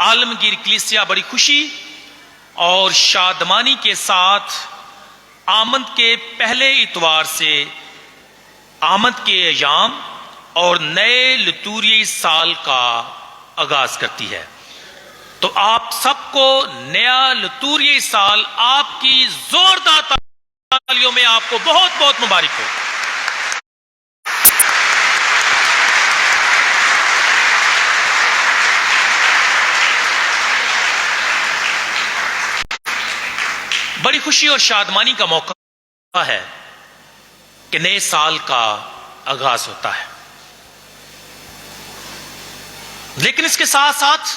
عالمگیر کلیسیا بڑی خوشی اور شادمانی کے ساتھ آمد کے پہلے اتوار سے آمد کے ایام اور نئے لتوریائی سال کا آغاز کرتی ہے. تو آپ سب کو نیا لتوریائی سال آپ کی زوردار تالیوں میں آپ کو بہت بہت مبارک ہو. بڑی خوشی اور شادمانی کا موقع ہے کہ نئے سال کا آغاز ہوتا ہے، لیکن اس کے ساتھ ساتھ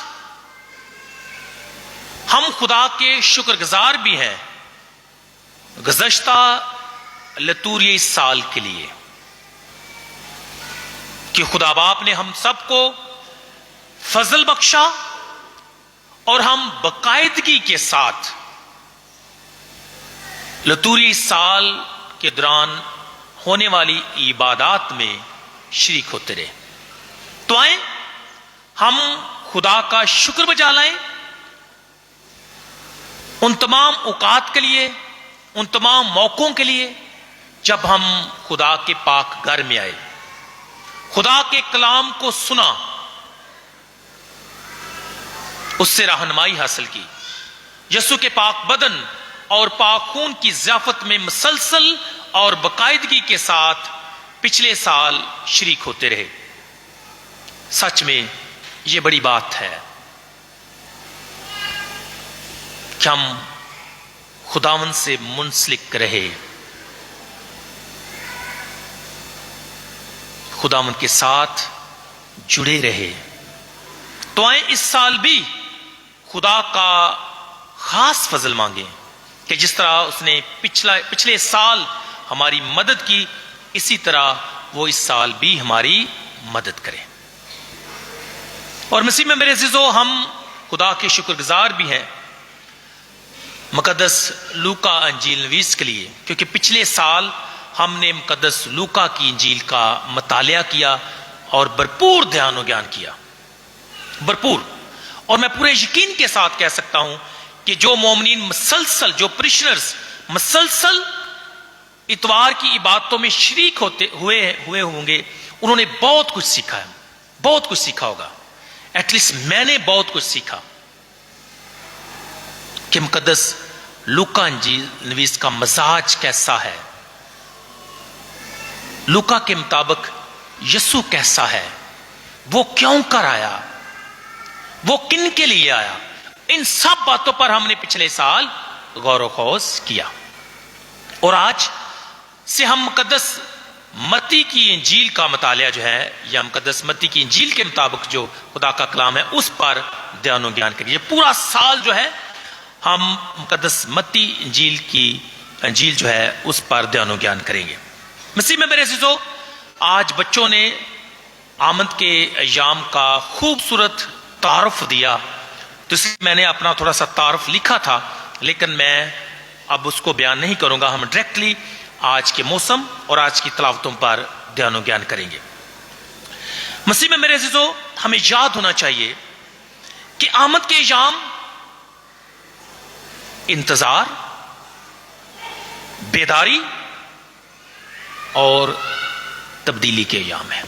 ہم خدا کے شکر گزار بھی ہیں گزشتہ لتوریائی سال کے لیے کہ خدا باپ نے ہم سب کو فضل بخشا اور ہم باقاعدگی کے ساتھ لتوریائی سال کے دوران ہونے والی عبادات میں شریک ہوتے رہے. تو آئیں ہم خدا کا شکر بجا لائیں ان تمام اوقات کے لیے، ان تمام موقعوں کے لیے جب ہم خدا کے پاک گھر میں آئے، خدا کے کلام کو سنا، اس سے رہنمائی حاصل کی، یسوع کے پاک بدن اور پاک خون کی ضیافت میں مسلسل اور باقاعدگی کے ساتھ پچھلے سال شریک ہوتے رہے. سچ میں یہ بڑی بات ہے کہ ہم خداوند سے منسلک رہے، خداوند کے ساتھ جڑے رہے. تو آئیں اس سال بھی خدا کا خاص فضل مانگیں کہ جس طرح اس نے پچھلے سال ہماری مدد کی، اسی طرح وہ اس سال بھی ہماری مدد کرے. اور مسیح میں میرے عزیزو، ہم خدا کے شکر گزار بھی ہیں مقدس لوکا انجیل نویس کے لیے، کیونکہ پچھلے سال ہم نے مقدس لوکا کی انجیل کا مطالعہ کیا اور بھرپور دھیان و گیان کیا، بھرپور. اور میں پورے یقین کے ساتھ کہہ سکتا ہوں کہ جو مومنین مسلسل، جو پریشنرز مسلسل اتوار کی عبادتوں میں شریک ہوئے ہوں گے، انہوں نے بہت کچھ سیکھا ہے، بہت کچھ سیکھا ہوگا. ایٹ لیسٹ میں نے بہت کچھ سیکھا کہ مقدس لوکا انجیل نویس کا مزاج کیسا ہے، لوکا کے مطابق یسوع کیسا ہے، وہ کیوں کر آیا، وہ کن کے لیے آیا. ان سب باتوں پر ہم نے پچھلے سال غور و خوض کیا. اور آج سے ہم مقدس متی کی انجیل کا مطالعہ جو ہے، یا مقدس متی کی انجیل کے مطابق جو خدا کا کلام ہے، اس پر دھیان و گیان کریے. پورا سال جو ہے ہم مقدس متی انجیل جو ہے اس پر دھیان و گیان کریں گے. مسیح میں میرے عزیزو، آج بچوں نے آمد کے ایام کا خوبصورت تعارف دیا، تو اس لیے میں نے اپنا تھوڑا سا تعارف لکھا تھا، لیکن میں اب اس کو بیان نہیں کروں گا. ہم ڈائریکٹلی آج کے موسم اور آج کی تلاوتوں پر دھیان و گیان کریں گے. مسیح میں میرے عزیزو، ہمیں یاد ہونا چاہیے کہ آمد کے ایام انتظار، بیداری اور تبدیلی کے ایام ہیں.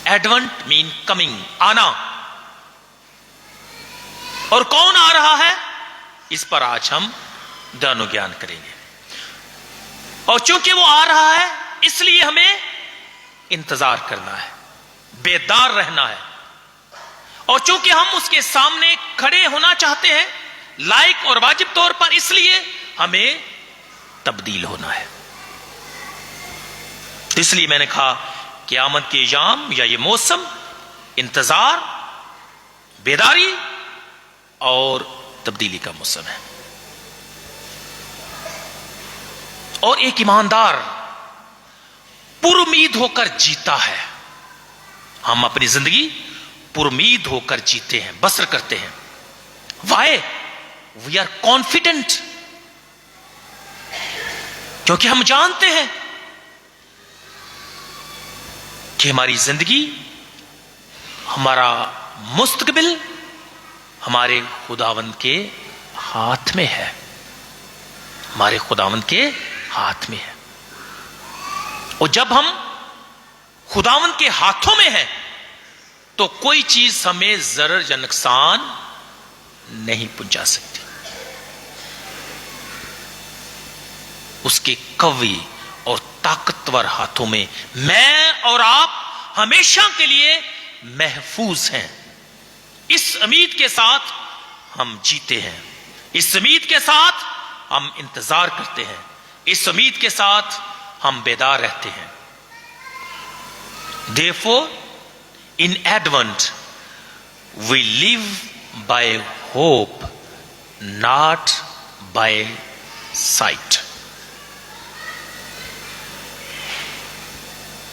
ایڈونٹ مین کمنگ، آنا. اور کون آ رہا ہے، اس پر آج ہم دھیان و گیان کریں گے. اور چونکہ وہ آ رہا ہے، اس لیے ہمیں انتظار کرنا ہے، بیدار رہنا ہے. اور چونکہ ہم اس کے سامنے کھڑے ہونا چاہتے ہیں لائق اور واجب طور پر، اس لیے ہمیں تبدیل ہونا ہے. اس لیے میں نے کہا کہ آمد کے ایام یا یہ موسم انتظار، بیداری اور تبدیلی کا موسم ہے. اور ایک ایماندار پر امید ہو کر جیتا ہے. ہم اپنی زندگی پر امید ہو کر جیتے ہیں، بسر کرتے ہیں. وائی وی آر کانفیڈنٹ، کیونکہ ہم جانتے ہیں کہ ہماری زندگی، ہمارا مستقبل ہمارے خداوند کے ہاتھ میں ہے، ہمارے خداوند کے ہاتھ میں ہے. اور جب ہم خداوند کے ہاتھوں میں ہیں تو کوئی چیز ہمیں ضرر یا نقصان نہیں پہنچا سکتی. اس کے قوی اور طاقتور ہاتھوں میں میں اور آپ ہمیشہ کے لیے محفوظ ہیں. اس امید کے ساتھ ہم جیتے ہیں، اس امید کے ساتھ ہم انتظار کرتے ہیں، اس امید کے ساتھ ہم بیدار رہتے ہیں. Therefore, in Advent, we live by hope, not by sight.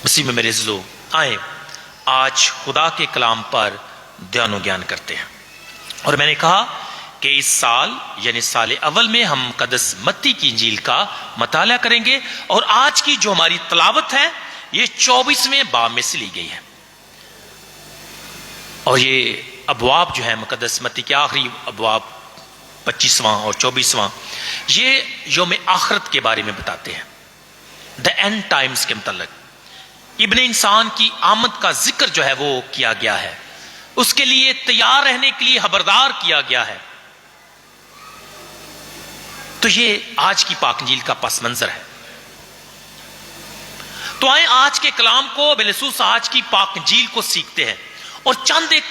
اسی میں میرے عزیزو، آئیں آج خدا کے کلام پر دھیان و گیان کرتے ہیں. اور میں نے کہا کہ اس سال یعنی سال اول میں ہم مقدس متی کی انجیل کا مطالعہ کریں گے، اور آج کی جو ہماری تلاوت ہے یہ 24ویں باب میں سے لی گئی ہے. اور یہ ابواب جو ہے مقدس متی کے آخری ابواب 25واں اور 24واں یہ یوم آخرت کے بارے میں بتاتے ہیں، دا اینڈ ٹائمز کے متعلق. ابن انسان کی آمد کا ذکر جو ہے وہ کیا گیا ہے، اس کے لیے تیار رہنے کے لیے خبردار کیا گیا ہے. تو یہ آج کی پاک انجیل کا پس منظر ہے. تو آئیں آج کے کلام کو بخصوص آج کی پاک انجیل کو سیکھتے ہیں، اور چند ایک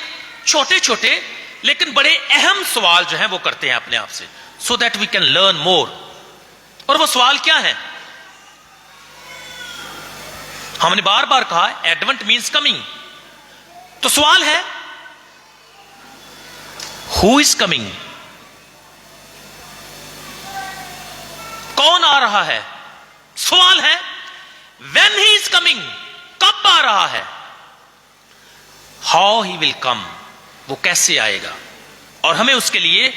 چھوٹے چھوٹے لیکن بڑے اہم سوال جو ہیں وہ کرتے ہیں اپنے آپ سے، so that we can learn more. اور وہ سوال کیا ہے؟ ہم نے بار بار کہا ایڈونٹ مینس کمنگ. تو سوال ہے ہو از کمنگ؟ کون آ رہا ہے؟ سوال ہے when he is coming، کب آ رہا ہے؟ how he will come، وہ کیسے آئے گا، اور ہمیں اس کے لیے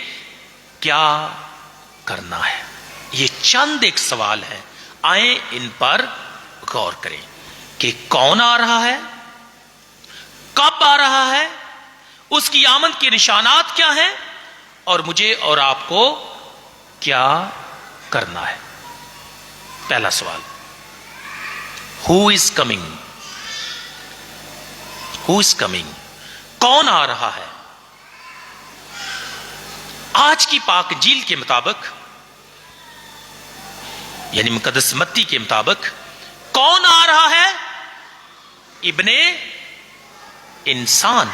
کیا کرنا ہے. یہ چند ایک سوال ہے، آئیں ان پر غور کریں کہ کون آ رہا ہے، کب آ رہا ہے، اس کی آمد کے نشانات کیا ہیں، اور مجھے اور آپ کو کیا کرنا ہے. پہلا سوال، who is coming؟ who is coming؟ کون آ رہا ہے؟ آج کی پاک انجیل کے مطابق یعنی مقدس متی کے مطابق کون آ رہا ہے؟ ابن انسان.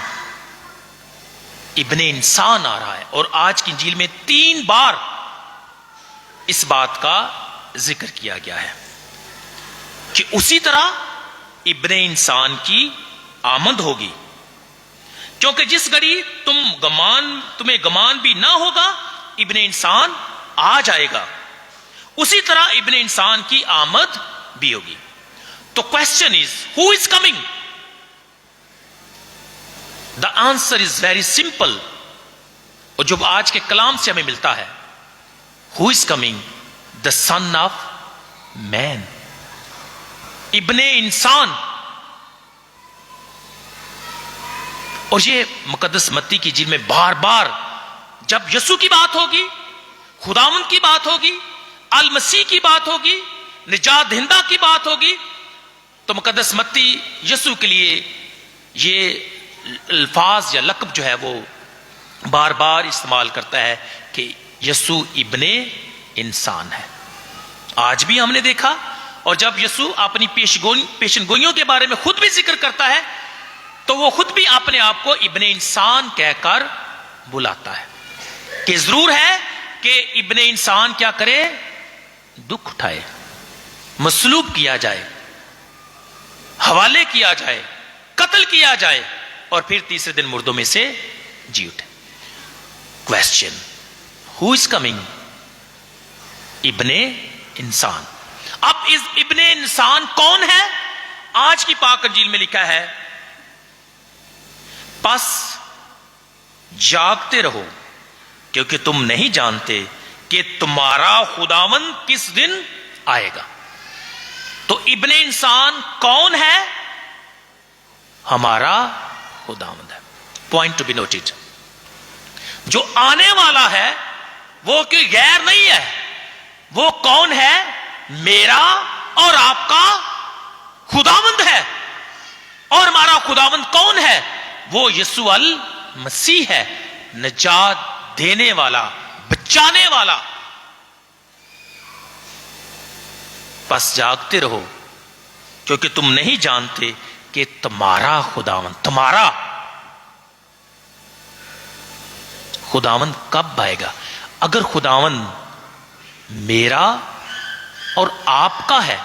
ابن انسان آ رہا ہے. اور آج کی انجیل میں 3 بار اس بات کا ذکر کیا گیا ہے کہ اسی طرح ابن انسان کی آمد ہوگی. کیونکہ جس گھڑی تمہیں گمان بھی نہ ہوگا ابن انسان آ جائے گا، اسی طرح ابن انسان کی آمد بھی ہوگی. تو question is who is coming? The answer is very simple, اور جو آج کے کلام سے ہمیں ملتا ہے، ہو is coming? The sun of مین، ابن انسان. اور یہ مقدس متی کی انجیل میں بار بار جب یسوع کی بات ہوگی، خداوند کی بات ہوگی، المسیح کی بات ہوگی، نجات دہندہ کی بات ہوگی، تو مقدس متی یسوع کے لیے یہ الفاظ یا لقب جو ہے وہ بار بار استعمال کرتا ہے کہ یسوع ابن انسان ہے. آج بھی ہم نے دیکھا، اور جب یسوع اپنی پیشن گوئیوں کے بارے میں خود بھی ذکر کرتا ہے تو وہ خود بھی اپنے آپ کو ابن انسان کہہ کر بلاتا ہے کہ ضرور ہے کہ ابن انسان کیا کرے؟ دکھ اٹھائے، مصلوب کیا جائے، حوالے کیا جائے، قتل کیا جائے، اور پھر تیسرے دن مردوں میں سے جی اٹھے. Question, who is coming? ابن انسان. اب اس ابن انسان کون ہے؟ آج کی پاک انجیل میں لکھا ہے پس جاگتے رہو کیونکہ تم نہیں جانتے کہ تمہارا خداوند کس دن آئے گا. تو ابن انسان کون ہے؟ ہمارا خداوند ہے. Point to be noted. جو آنے والا ہے وہ کوئی غیر نہیں ہے. وہ کون ہے؟ میرا اور آپ کا خداوند ہے. اور ہمارا خداوند کون ہے؟ وہ یسوع المسیح ہے، نجات دینے والا، بچانے والا. بس جاگتے رہو، کیونکہ تم نہیں جانتے کہ تمہارا خداوند کب آئے گا. اگر خداوند میرا اور آپ کا ہے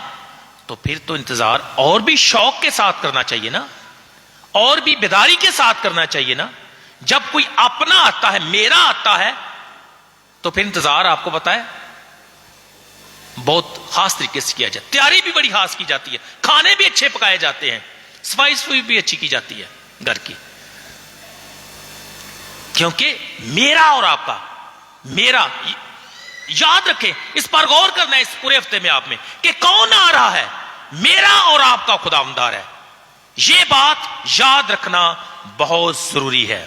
تو پھر تو انتظار اور بھی شوق کے ساتھ کرنا چاہیے نا، اور بھی بیداری کے ساتھ کرنا چاہیے نا. جب کوئی اپنا آتا ہے، میرا آتا ہے، تو پھر انتظار آپ کو پتا ہے بہت خاص طریقے سے کیا جاتا ہے. تیاری بھی بڑی خاص کی جاتی ہے، کھانے بھی اچھے پکائے جاتے ہیں، صفائی سفائی بھی اچھی کی جاتی ہے گھر کی. کیونکہ میرا اور آپ کا، میرا یاد رکھیں، اس پر غور کرنا ہے اس پورے ہفتے میں آپ میں کہ کون آ رہا ہے. میرا اور آپ کا خداوند آ رہا ہے. یہ بات یاد رکھنا بہت ضروری ہے.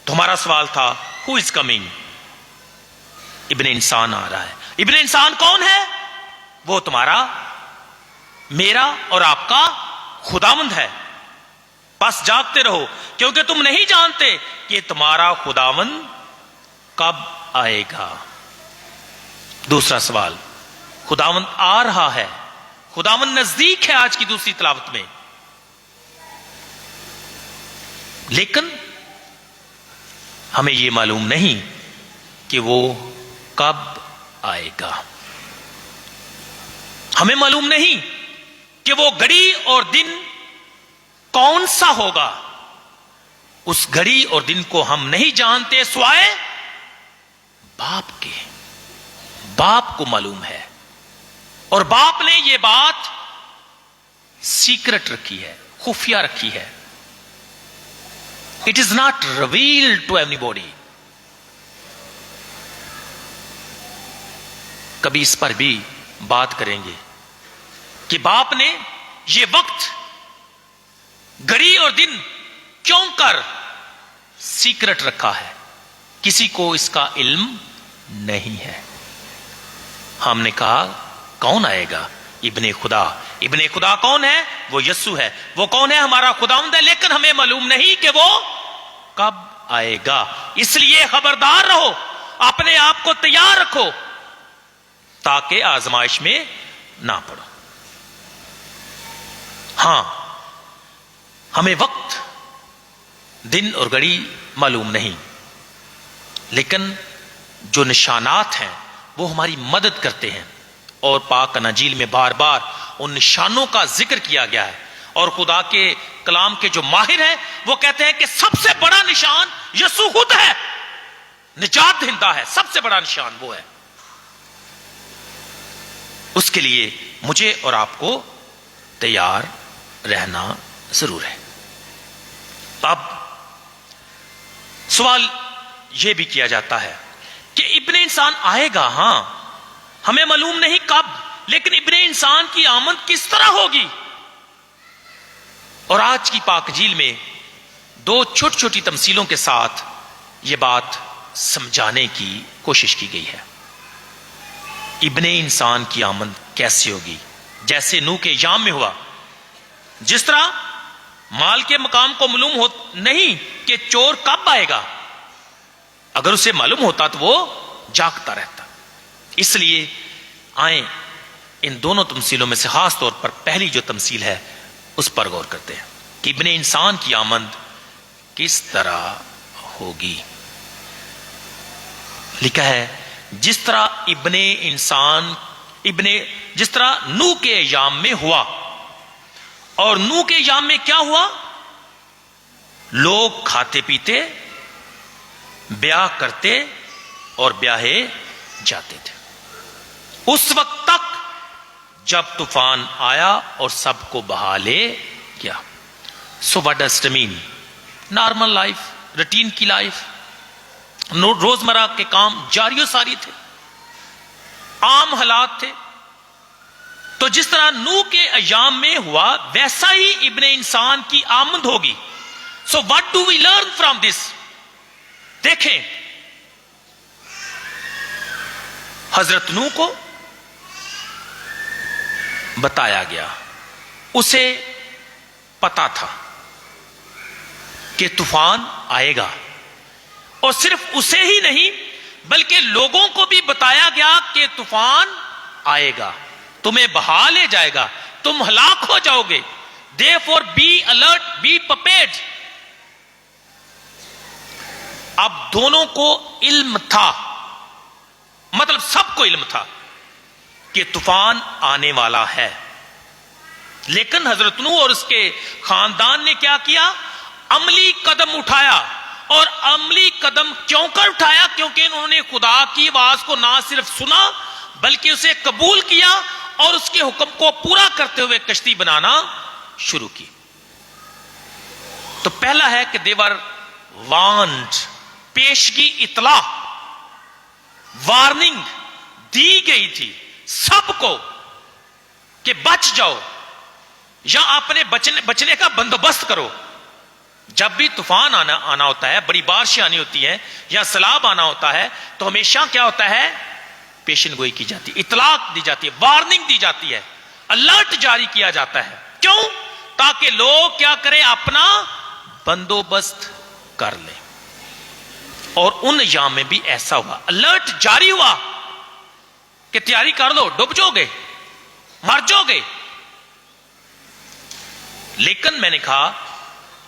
تمہارا سوال تھا ہو از کمنگ؟ ابن انسان آ رہا ہے. ابن انسان کون ہے؟ وہ تمہارا، میرا اور آپ کا خداوند ہے. بس جاگتے رہو، کیونکہ تم نہیں جانتے کہ تمہارا خداوند کب آئے گا. دوسرا سوال، خداوند آ رہا ہے، خداوند نزدیک ہے. آج کی دوسری تلاوت میں، لیکن ہمیں یہ معلوم نہیں کہ وہ کب آئے گا. ہمیں معلوم نہیں کہ وہ گھڑی اور دن کون سا ہوگا. اس گھڑی اور دن کو ہم نہیں جانتے سوائے باپ کے. باپ کو معلوم ہے، اور باپ نے یہ بات سیکرٹ رکھی ہے، خفیہ رکھی ہے. It is not revealed to everybody. کبھی اس پر بھی بات کریں گے کہ باپ نے یہ وقت، گھڑی اور دن کیوں کر سیکرٹ رکھا ہے. کسی کو اس کا علم نہیں ہے. ہم نے کہا کون آئے گا؟ ابن خدا. ابن خدا کون ہے؟ وہ یسوع ہے. وہ کون ہے؟ ہمارا خداوند ہے. لیکن ہمیں معلوم نہیں کہ وہ کب آئے گا. اس لیے خبردار رہو، اپنے آپ کو تیار رکھو تاکہ آزمائش میں نہ پڑو. ہاں، ہمیں وقت، دن اور گھڑی معلوم نہیں، لیکن جو نشانات ہیں وہ ہماری مدد کرتے ہیں. اور پاک اناجیل میں بار بار ان نشانوں کا ذکر کیا گیا ہے. اور خدا کے کلام کے جو ماہر ہیں وہ کہتے ہیں کہ سب سے بڑا نشان یسوع خود ہے، نجات دہندہ ہے. سب سے بڑا نشان وہ ہے. اس کے لیے مجھے اور آپ کو تیار رہنا ضرور ہے. اب سوال یہ بھی کیا جاتا ہے کہ ابن انسان آئے گا. ہاں، ہمیں معلوم نہیں کب، لیکن ابن انسان کی آمد کس طرح ہوگی؟ اور آج کی پاک انجیل میں دو چھوٹی چھوٹی تمثیلوں کے ساتھ یہ بات سمجھانے کی کوشش کی گئی ہے. ابن انسان کی آمد کیسے ہوگی؟ جیسے نوح کے ایام میں ہوا. جس طرح مال کے مقام کو معلوم نہیں کہ چور کب آئے گا، اگر اسے معلوم ہوتا تو وہ جاگتا رہتا. اس لیے آئیں ان دونوں تمثیلوں میں سے خاص طور پر پہلی جو تمثیل ہے اس پر غور کرتے ہیں کہ ابن انسان کی آمد کس طرح ہوگی. لکھا ہے جس طرح جس طرح نوح کے ایام میں ہوا. اور نوح کے ایام میں کیا ہوا؟ لوگ کھاتے پیتے، بیاہ کرتے اور بیاہے جاتے تھے اس وقت تک جب طوفان آیا اور سب کو بہا لے گیا. So what does it mean? Normal life, routine کی لائف، روزمرہ کے کام جاری و ساری تھے، عام حالات تھے. تو جس طرح نوح کے ایام میں ہوا ویسا ہی ابن انسان کی آمد ہوگی. So what do we learn from this? دیکھیں حضرت نوح کو بتایا گیا، اسے پتا تھا کہ طوفان آئے گا، اور صرف اسے ہی نہیں بلکہ لوگوں کو بھی بتایا گیا کہ طوفان آئے گا، تمہیں بہا لے جائے گا، تم ہلاک ہو جاؤ گے. Therefore be alert, be prepared. اب دونوں کو علم تھا، مطلب سب کو علم تھا کہ طوفان آنے والا ہے. لیکن حضرت نوح اور اس کے خاندان نے کیا کیا؟ عملی قدم اٹھایا. اور عملی قدم کیوں کر اٹھایا؟ کیونکہ انہوں نے خدا کی آواز کو نہ صرف سنا بلکہ اسے قبول کیا اور اس کے حکم کو پورا کرتے ہوئے کشتی بنانا شروع کی. تو پہلا ہے کہ دیور وارنڈ، پیشگی اطلاع، وارننگ دی گئی تھی سب کو کہ بچ جاؤ یا اپنے بچنے کا بندوبست کرو. جب بھی طوفان آنا ہوتا ہے، بڑی بارشیں آنی ہوتی ہیں یا سیلاب آنا ہوتا ہے، تو ہمیشہ کیا ہوتا ہے؟ پیشن گوئی کی جاتی ہے، اطلاع دی جاتی ہے، وارننگ دی جاتی ہے، الرٹ جاری کیا جاتا ہے. کیوں؟ تاکہ لوگ کیا کریں؟ اپنا بندوبست کر لیں. اور ان ایام میں بھی ایسا ہوا، الرٹ جاری ہوا کہ تیاری کر لو، ڈوب جاؤ گے، مر جاؤ گے. لیکن میں نے کہا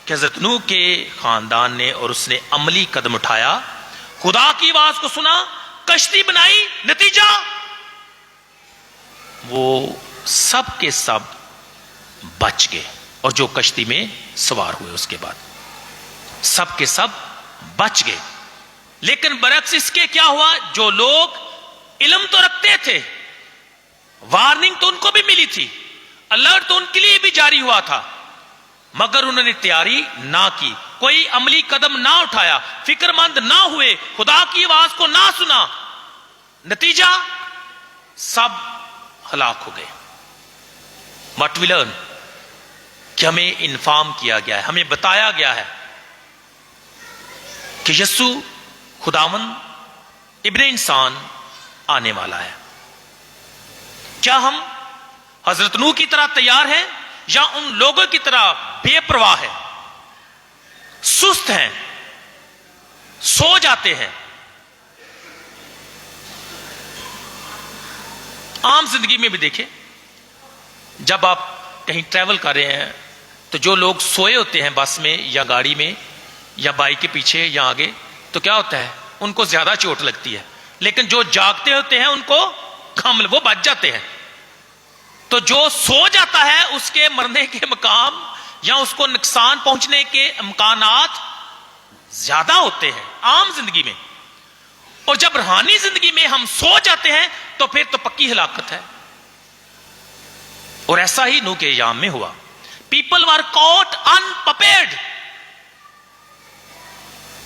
کہ حضرت نوح کے خاندان نے اور اس نے عملی قدم اٹھایا، خدا کی آواز کو سنا، کشتی بنائی. نتیجہ وہ سب کے سب بچ گئے، اور جو کشتی میں سوار ہوئے اس کے بعد سب کے سب بچ گئے. لیکن برعکس اس کے کیا ہوا؟ جو لوگ علم تو رکھتے تھے، وارننگ تو ان کو بھی ملی تھی، الرٹ تو ان کے لیے بھی جاری ہوا تھا، مگر انہوں نے تیاری نہ کی، کوئی عملی قدم نہ اٹھایا، فکر مند نہ ہوئے، خدا کی آواز کو نہ سنا. نتیجہ سب ہلاک ہو گئے. What we learn کہ ہمیں انفارم کیا گیا ہے، ہمیں بتایا گیا ہے کہ یسوع خداوند ابن انسان آنے والا ہے. کیا ہم حضرت نوح کی طرح تیار ہیں یا ان لوگوں کی طرح بے پرواہ ہیں، سست ہیں، سو جاتے ہیں؟ عام زندگی میں بھی دیکھیں، جب آپ کہیں ٹریول کر رہے ہیں تو جو لوگ سوئے ہوتے ہیں بس میں یا گاڑی میں یا بائک کے پیچھے یا آگے، تو کیا ہوتا ہے؟ ان کو زیادہ چوٹ لگتی ہے. لیکن جو جاگتے ہوتے ہیں ان کو کم، وہ بچ جاتے ہیں. تو جو سو جاتا ہے اس کے مرنے کے مقام یا اس کو نقصان پہنچنے کے امکانات زیادہ ہوتے ہیں عام زندگی میں. اور جب روحانی زندگی میں ہم سو جاتے ہیں تو پھر تو پکی ہلاکت ہے. اور ایسا ہی نوح کے ایام میں ہوا. پیپل ور کاٹ انپریپیئرڈ.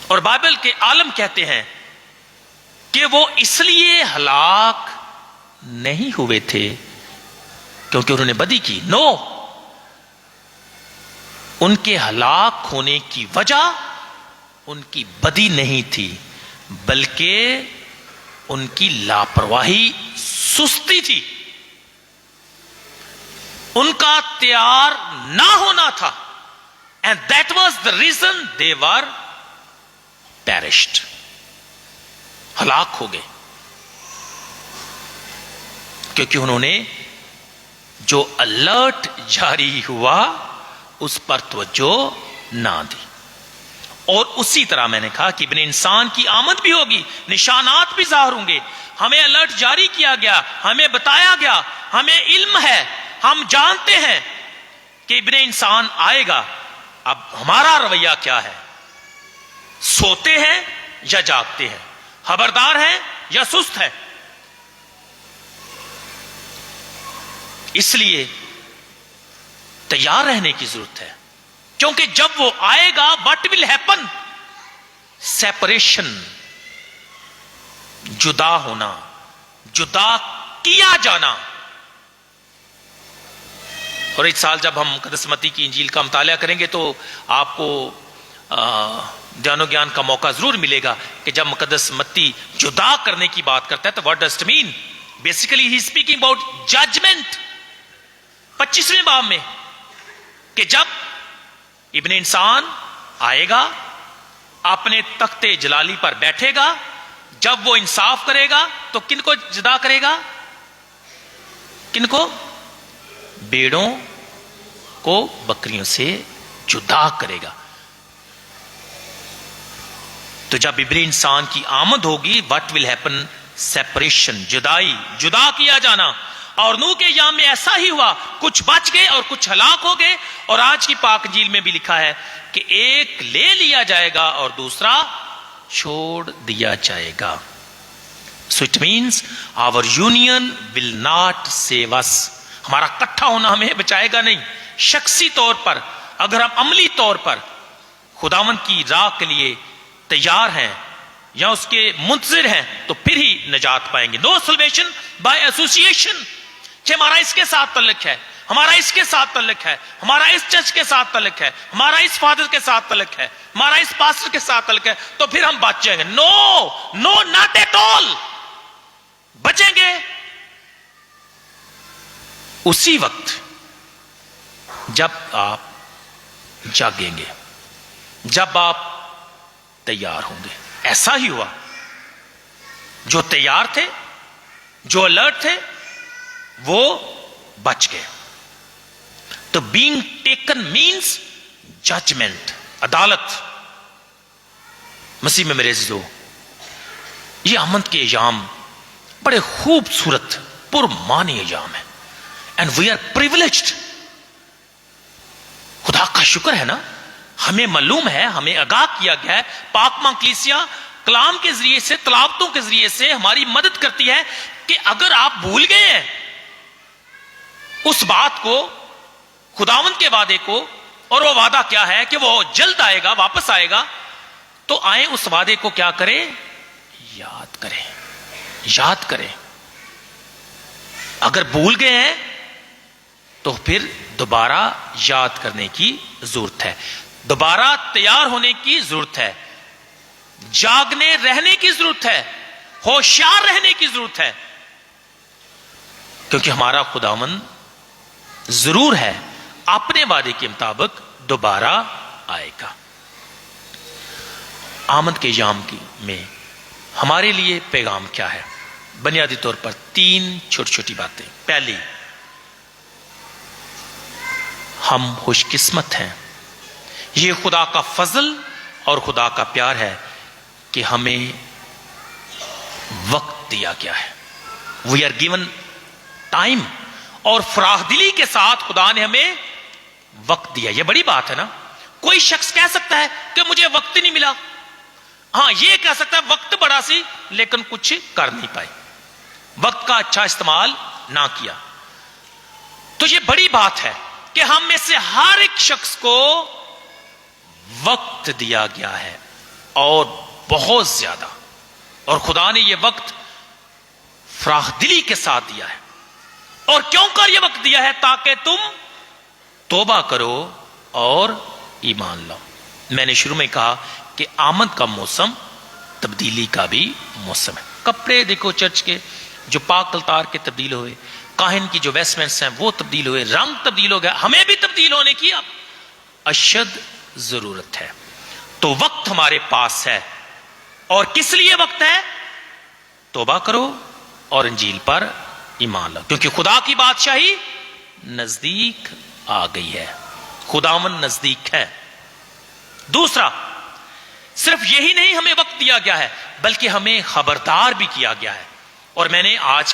اور بائبل کے عالم کہتے ہیں کہ وہ اس لیے ہلاک نہیں ہوئے تھے کیونکہ انہوں نے بدی کی. نو، ان کے ہلاک ہونے کی وجہ ان کی بدی نہیں تھی بلکہ ان کی لاپرواہی، سستی تھی. ان کا تیار نہ ہونا تھا. And that was the reason they were perished. ہلاک ہو گئے کیونکہ انہوں نے جو الرٹ جاری ہوا اس پر توجہ نہ دی. اور اسی طرح میں نے کہا کہ ابن انسان کی آمد بھی ہوگی، نشانات بھی ظاہر ہوں گے. ہمیں الرٹ جاری کیا گیا، ہمیں بتایا گیا، ہمیں علم ہے، ہم جانتے ہیں کہ ابن انسان آئے گا. اب ہمارا رویہ کیا ہے؟ سوتے ہیں یا جاگتے ہیں؟ خبردار ہیں یا سست ہے؟ اس لیے تیار رہنے کی ضرورت ہے، کیونکہ جب وہ آئے گا what will happen؟ سیپریشن، جدا ہونا، جدا کیا جانا. اور اس سال جب ہم مقدس متی کی انجیل کا مطالعہ کریں گے تو آپ کو دھیان و گیان کا موقع ضرور ملے گا کہ جب مقدس متی جدا کرنے کی بات کرتا ہے تو what does it mean؟ Basically ہی اسپیکنگ اباؤٹ ججمنٹ 25ویں باب میں، کہ جب ابن انسان آئے گا، اپنے تخت جلالی پر بیٹھے گا، جب وہ انصاف کرے گا تو کن کو جدا کرے گا؟ کن کو؟ بیڑوں کو بکریوں سے جدا کرے گا۔ تو جب ابن انسان کی آمد ہوگی، what will happen؟ سیپریشن، جدائی، جدا کیا جانا۔ اور نوح کے ایام میں ایسا ہی ہوا، کچھ بچ گئے اور کچھ ہلاک ہو گئے، اور آج کی پاک انجیل میں بھی لکھا ہے کہ ایک لے لیا جائے گا اور دوسرا چھوڑ دیا جائے گا۔ So it means our union will not save us۔ ہمارا کٹھا ہونا ہمیں بچائے گا نہیں۔ شخصی طور پر اگر ہم عملی طور پر خداوند کی راہ کے لیے تیار ہیں یا اس کے منتظر ہیں تو پھر ہی نجات پائیں گے۔ نو سلویشن بائی ایسوسیشن، کہ ہمارا اس کے ساتھ تعلق ہے، ہمارا اس کے ساتھ تعلق ہے، ہمارا اس چرچ کے ساتھ تعلق ہے، ہمارا اس فادر کے ساتھ تعلق ہے، ہمارا اس پاسٹر کے ساتھ تعلق ہے، تو پھر ہم بچ جائیں گے۔ نو ناٹ ایٹ آل۔ بچیں گے اسی وقت جب آپ جاگیں گے، جب آپ تیار ہوں گے۔ ایسا ہی ہوا، جو تیار تھے، جو الرٹ تھے، وہ بچ گئے۔ تو بینگ ٹیکن مینس ججمنٹ، عدالت۔ مسیح میں میرے عزیزو، یہ آمد کے ایام بڑے خوبصورت پرمانی ایام ہیں، اینڈ وی آر پریولیجڈ۔ خدا کا شکر ہے نا، ہمیں معلوم ہے، ہمیں آگاہ کیا گیا ہے، پاک ماں کلیسیا کلام کے ذریعے سے، تلاوتوں کے ذریعے سے ہماری مدد کرتی ہے کہ اگر آپ بھول گئے ہیں اس بات کو، خداوند کے وعدے کو، اور وہ وعدہ کیا ہے کہ وہ جلد آئے گا، واپس آئے گا، تو آئیں اس وعدے کو کیا کریں؟ یاد کریں، یاد کریں۔ اگر بھول گئے ہیں تو پھر دوبارہ یاد کرنے کی ضرورت ہے، دوبارہ تیار ہونے کی ضرورت ہے، جاگنے رہنے کی ضرورت ہے، ہوشیار رہنے کی ضرورت ہے، کیونکہ ہمارا خداوند ضرور ہے اپنے وعدے کے مطابق دوبارہ آئے گا۔ آمد کے ایام میں ہمارے لیے پیغام کیا ہے؟ بنیادی طور پر 3 چھوٹی چھوٹی باتیں۔ پہلی، ہم خوش قسمت ہیں، یہ خدا کا فضل اور خدا کا پیار ہے کہ ہمیں وقت دیا گیا ہے۔ وی آر گیون ٹائم، اور فراخ دلی کے ساتھ خدا نے ہمیں وقت دیا۔ یہ بڑی بات ہے نا۔ کوئی شخص کہہ سکتا ہے کہ مجھے وقت نہیں ملا، ہاں یہ کہہ سکتا ہے وقت بڑا سی لیکن کچھ کر نہیں پائے، وقت کا اچھا استعمال نہ کیا۔ تو یہ بڑی بات ہے کہ ہم میں سے ہر ایک شخص کو وقت دیا گیا ہے، اور بہت زیادہ، اور خدا نے یہ وقت فراخ دلی کے ساتھ دیا ہے۔ اور کیوں کر یہ وقت دیا ہے؟ تاکہ تم توبہ کرو اور ایمان لاؤ۔ میں نے شروع میں کہا کہ آمد کا موسم تبدیلی کا بھی موسم ہے۔ کپڑے دیکھو چرچ کے جو پاک الطار کے تبدیل ہوئے، کاہن کی جو ویسٹمنٹس ہیں وہ تبدیل ہوئے، رنگ تبدیل ہو گیا، ہمیں بھی تبدیل ہونے کی اب اشد ضرورت ہے۔ تو وقت ہمارے پاس ہے، اور کس لیے وقت ہے؟ توبہ کرو اور انجیل پر ایمان لاؤ، کیونکہ خدا کی بادشاہی نزدیک آ گئی ہے، خداوند نزدیک ہے۔ دوسرا، صرف یہی نہیں ہمیں وقت دیا گیا ہے بلکہ ہمیں خبردار بھی کیا گیا ہے، اور میں نے آج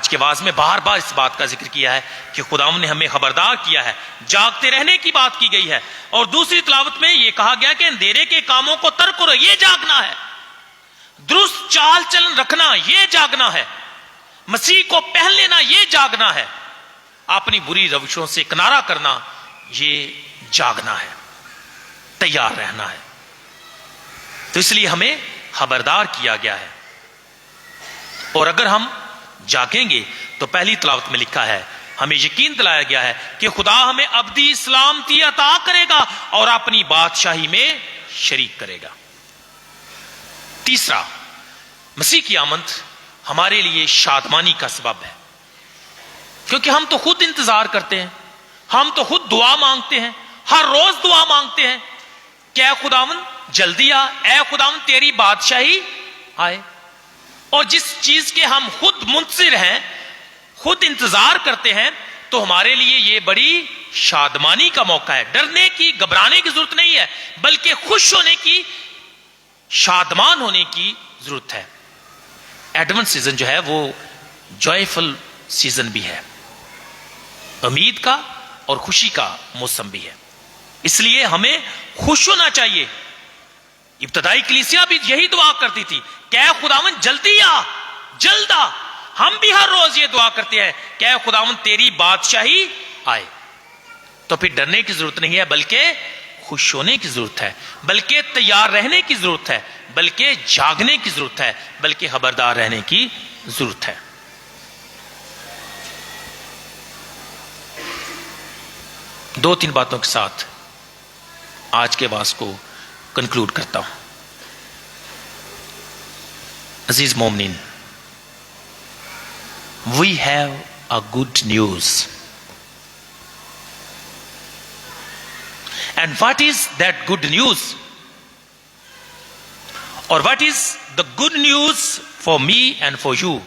کے واعظ میں بار بار اس بات کا ذکر کیا ہے کہ خداوند نے ہمیں خبردار کیا ہے، جاگتے رہنے کی بات کی گئی ہے، اور دوسری تلاوت میں یہ کہا گیا کہ اندھیرے کے کاموں کو ترک کرو، یہ جاگنا ہے، درست چال چلن رکھنا یہ جاگنا ہے، مسیح کو پہن لینا یہ جاگنا ہے، اپنی بری روشوں سے کنارہ کرنا یہ جاگنا ہے، تیار رہنا ہے۔ تو اس لیے ہمیں خبردار کیا گیا ہے، اور اگر ہم جاگیں گے تو پہلی تلاوت میں لکھا ہے، ہمیں یقین دلایا گیا ہے کہ خدا ہمیں ابدی سلامتی عطا کرے گا اور اپنی بادشاہی میں شریک کرے گا۔ تیسرا، مسیح کی آمد ہمارے لیے شادمانی کا سبب ہے، کیونکہ ہم تو خود انتظار کرتے ہیں، ہم تو خود دعا مانگتے ہیں، ہر روز دعا مانگتے ہیں کہ اے خداوند جلدی آ، اے خداوند تیری بادشاہی آئے۔ اور جس چیز کے ہم خود منتظر ہیں، خود انتظار کرتے ہیں، تو ہمارے لیے یہ بڑی شادمانی کا موقع ہے۔ ڈرنے کی، گھبرانے کی ضرورت نہیں ہے، بلکہ خوش ہونے کی، شادمان ہونے کی ضرورت ہے۔ ایڈونٹ سیزن جو ہے وہ جوائفل سیزن بھی ہے، امید کا اور خوشی کا موسم بھی ہے، اس لیے ہمیں خوش ہونا چاہیے۔ ابتدائی کلیسیا بھی یہی دعا کرتی تھی کہ اے خداوند جلدی آ، جلد آ۔ ہم بھی ہر روز یہ دعا کرتے ہیں کہ اے خداوند تیری بادشاہی آئے۔ تو پھر ڈرنے کی ضرورت نہیں ہے، بلکہ خوش ہونے کی ضرورت ہے، بلکہ تیار رہنے کی ضرورت ہے، بلکہ جاگنے کی ضرورت ہے، بلکہ خبردار رہنے کی ضرورت ہے۔ دو تین باتوں کے ساتھ آج کے واعظ کو کنکلوڈ کرتا ہوں۔ عزیز مومنین، we have a good news. And what is that good news? Or what is the good news for me and for you?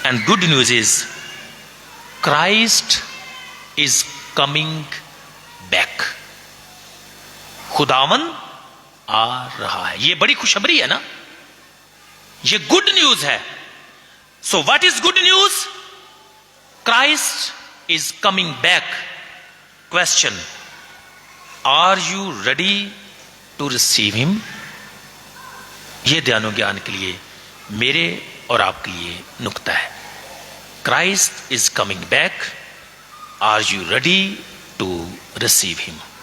And good news is Christ is coming back. خداوند آ رہا ہے۔ یہ بڑی خوشخبری ہے نا، یہ گڈ نیوز ہے۔ So what is good news? Christ is coming back. Question: Are you ready to receive him? یہ دھیانو گیان کے لیے میرے اور آپ کے لیے نکتہ ہے۔ Christ is coming back. Are you ready to receive him?